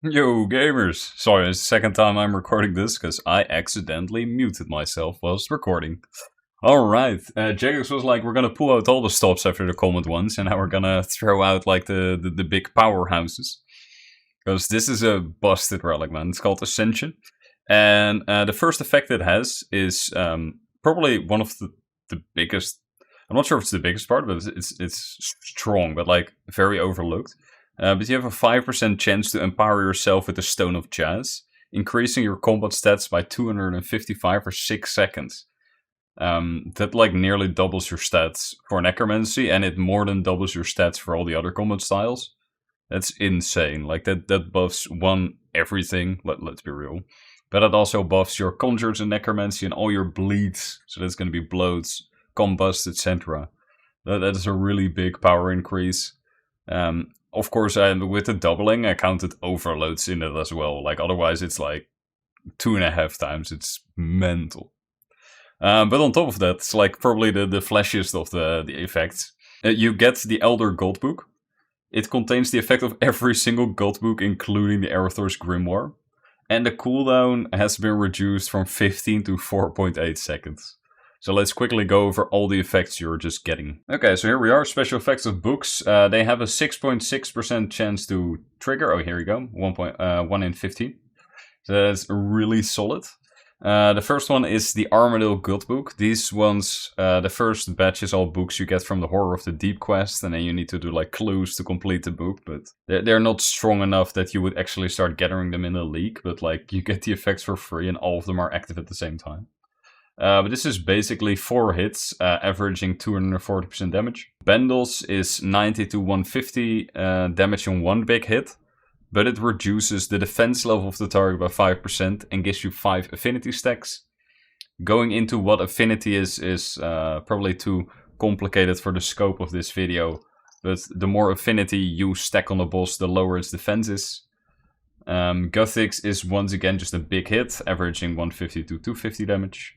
Yo, gamers! Sorry, it's the second time I'm recording this because I accidentally muted myself whilst recording. Alright, Jagus was like, we're gonna pull out all the stops after the comment ones, and now we're gonna throw out like the big powerhouses. Because this is a busted relic, man. It's called Ascension. And the first effect it has is probably one of the biggest. I'm not sure if it's the biggest part, but it's strong, but like very overlooked. But you have a 5% chance to empower yourself with the Stone of Jazz, increasing your combat stats by 255 for 6 seconds. That like nearly doubles your stats for necromancy, and it more than doubles your stats for all the other combat styles. That's insane. Like that buffs one everything. Let's be real. But it also buffs your conjures and necromancy and all your bleeds. So that's going to be bloats, combust, etc. That is a really big power increase. Of course, with the doubling, I counted overloads in it as well. Like otherwise, it's like 2.5 times. It's mental. But on top of that, it's like probably the flashiest of the effects. You get the Elder God Book. It contains the effect of every single God Book, including the Arathor's Grimoire. And the cooldown has been reduced from 15 to 4.8 seconds. So let's quickly go over all the effects you're just getting. Okay, so here we are, special effects of books. They have a 6.6% chance to trigger. Oh, here we go, 1 in 15. So that's really solid. The first one is the Armadale Guild Book. These ones, the first batch is all books you get from the Horror of the Deep quest, and then you need to do like clues to complete the book, but they're not strong enough that you would actually start gathering them in a league, but like you get the effects for free and all of them are active at the same time. But this is basically 4 hits, averaging 240% damage. Bendels is 90 to 150 damage in 1 big hit, but it reduces the defense level of the target by 5% and gives you 5 affinity stacks. Going into what affinity is probably too complicated for the scope of this video, but the more affinity you stack on a boss, the lower its defense is. Guthix is once again just a big hit, averaging 150 to 250 damage.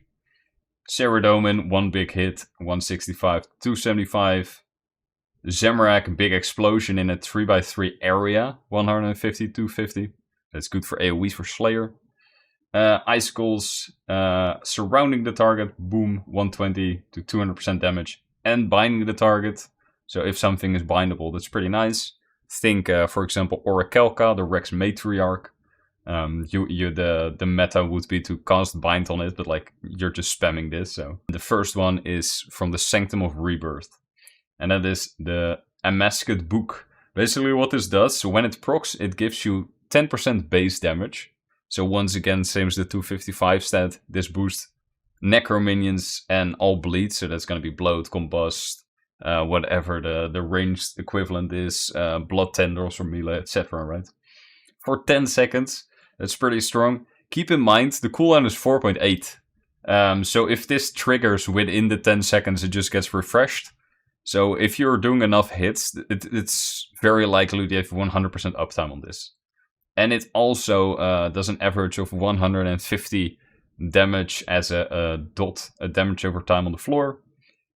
Ceradomin, 1 big hit, 165 to 275. Zamorak, big explosion in a 3x3 area, 150 to 250. That's good for AoEs for Slayer. Icicles surrounding the target, boom, 120 to 200% damage. And binding the target, so if something is bindable, that's pretty nice. Think, for example, Orichalca, the Rex Matriarch. The meta would be to cast bind on it, but like you're just spamming this. So the first one is from the Sanctum of Rebirth, and that is the Amasked Book. Basically, what this does, so when it procs, it gives you 10% base damage. So once again, same as the 255 stat, this boosts necro minions and all bleed. So that's going to be bloat, combust, whatever the ranged equivalent is, blood tendrils or melee, etc. Right? For 10 seconds. That's pretty strong. Keep in mind, the cooldown is 4.8. So if this triggers within the 10 seconds, it just gets refreshed. So if you're doing enough hits, it's very likely to have 100% uptime on this. And it also does an average of 150 damage as a damage over time on the floor.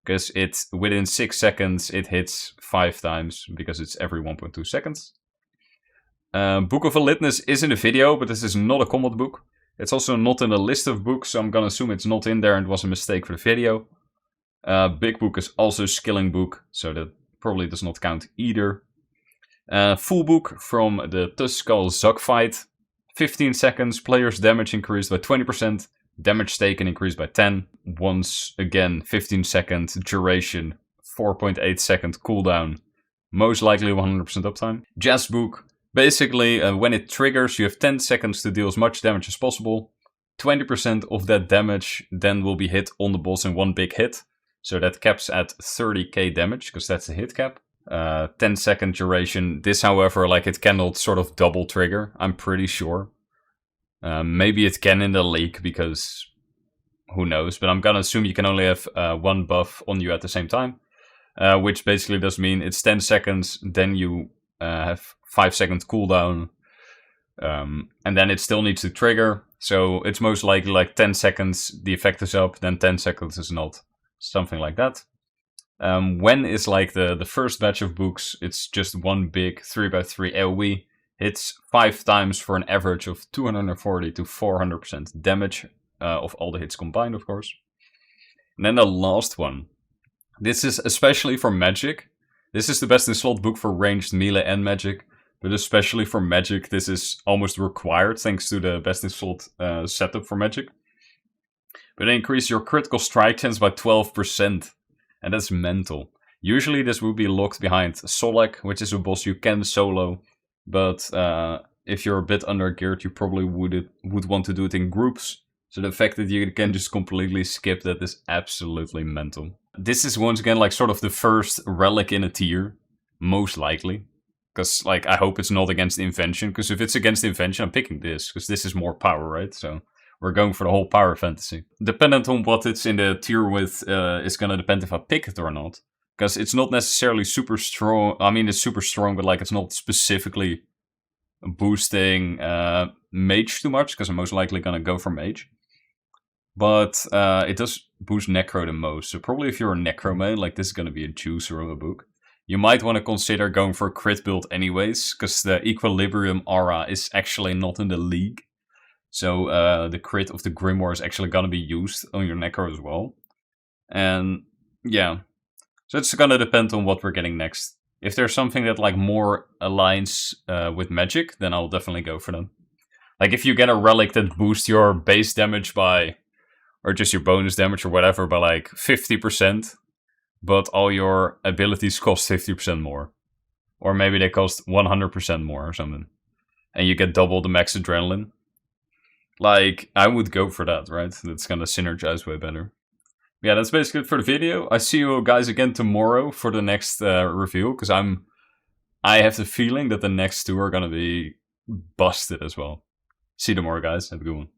Because it's within 6 seconds, it hits 5 times, because it's every 1.2 seconds. Book of Elitness is in the video, but this is not a combat book. It's also not in the list of books, so I'm gonna assume it's not in there and was a mistake for the video. Big Book is also Skilling Book, so that probably does not count either. Full Book from the Tuskull Zug fight. 15 seconds, player's damage increased by 20%, damage taken increased by 10. Once again, 15 second duration, 4.8 second cooldown, most likely 100% uptime. Jazz Book. Basically, when it triggers, you have 10 seconds to deal as much damage as possible. 20% of that damage then will be hit on the boss in 1 big hit. So that caps at 30k damage, because that's the hit cap. 10 second duration. This, however, like it cannot sort of double trigger, I'm pretty sure. Maybe it can in the league, because who knows. But I'm gonna assume you can only have 1 buff on you at the same time. Which basically does mean it's 10 seconds, then you have 5 second cooldown, and then it still needs to trigger, so it's most likely like 10 seconds the effect is up, then 10 seconds is not, something like that. When is like the first batch of books, it's just 1 big 3x3 AoE, Hits 5 times for an average of 240 to 400% damage of all the hits combined, of course. And then the last one. This is especially for magic. This is the best in slot book for ranged melee and magic. But especially for magic, this is almost required thanks to the best in slot setup for magic. But increase your critical strike chance by 12%. And that's mental. Usually this would be locked behind Solak, which is a boss you can solo. But if you're a bit under-geared, you probably would want to do it in groups. So the fact that you can just completely skip that is absolutely mental. This is once again like sort of the first relic in a tier. Most likely. Because like I hope it's not against Invention. Because if it's against Invention, I'm picking this. Because this is more power, right? So we're going for the whole power fantasy. Dependent on what it's in the tier with is going to depend if I pick it or not. Because it's not necessarily super strong. I mean, it's super strong, but like it's not specifically boosting mage too much. Because I'm most likely going to go for mage. But it does boost necro the most. So probably if you're a necro main, like this is going to be a juicer of a book. You might want to consider going for a crit build anyways. Because the equilibrium aura is actually not in the league. So the crit of the Grimoire is actually going to be used on your necro as well. And yeah. So it's going to depend on what we're getting next. If there's something that like more aligns with magic, then I'll definitely go for them. Like if you get a relic that boosts your base damage by, or just your bonus damage or whatever, by like 50%, but all your abilities cost 50% more. Or maybe they cost 100% more or something. And you get double the max adrenaline. Like, I would go for that, right? That's going to synergize way better. Yeah, that's basically it for the video. I see you guys again tomorrow for the next review, because I have the feeling that the next two are gonna be busted as well. See you tomorrow, guys. Have a good one.